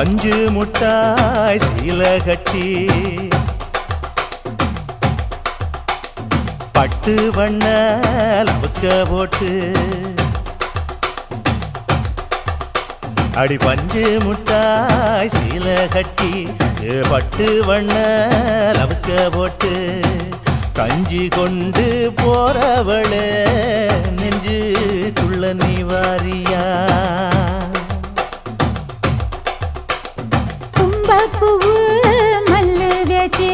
பஞ்சு முட்டாய் சீல கட்டி பட்டு வண்ண லவுக்க போட்டு அடி பஞ்சு முட்டாய் சீல கட்டி பட்டு வண்ண லவுக்க போட்டு கஞ்சி கொண்டு போறவளே நெஞ்சுக்குள்ள நீ வாரியா கும்பப்பூவு மல்லு வேட்டி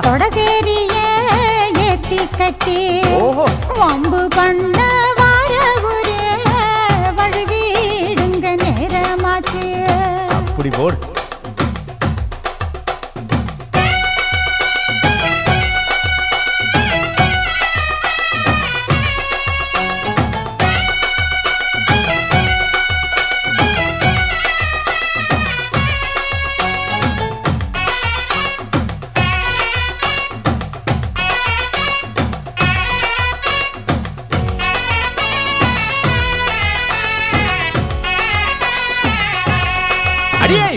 தொடகேரிய ஏத்தி கட்டி வம்பு பண்ண வார ஒரே வழுவிடுங்க நேரமாச்சு அப்படி போடு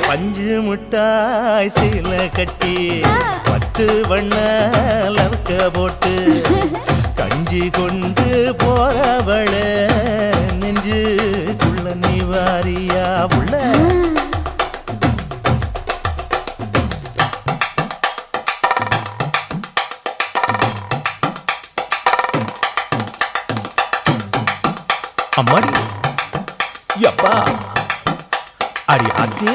பஞ்சு முட்டாய் சீல கட்டி பத்து வண்ண லவுக்க போட்டு கஞ்சி கொண்டு போறவள நெஞ்சுக்குள்ள நீ வாரியா உள்ள அம்மாடி யப்பா அடி ஆத்தே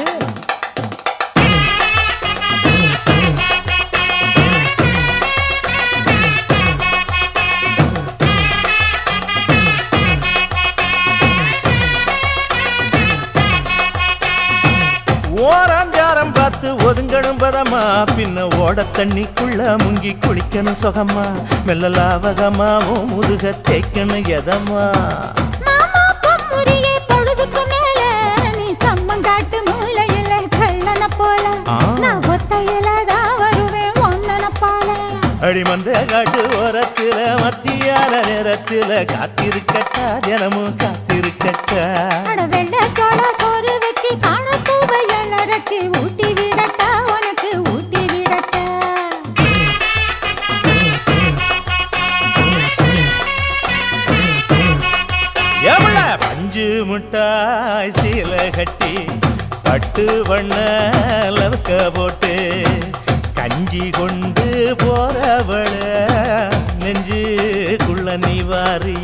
ஓராஞ்சாரம் பார்த்து ஒதுங்கணும் பதமா பின்ன ஓட தண்ணிக்குள்ள முங்கி குளிக்கணும் சுகமா மெல்ல லாவகமாவோ முதுக தேய்க்கணும் எதமா அடி மந்த காட்டு ஓரத்துல மத்தியான நேரத்துல காத்திருக்கட்டா தினமும் காத்திருக்கட்டா வெள்ள சோள சோறு வச்சு காண பூவையல் அரைச்சி ஊட்டி விடட்டா உனக்கு ஊட்டி விடட்டா எவ்வள பஞ்சு முட்டாய் சீல கட்டி பட்டு வண்ண லவுக்க போட்டு கஞ்சி கொண்டு போறவள நெஞ்சுக்குள்ள நீ வாரி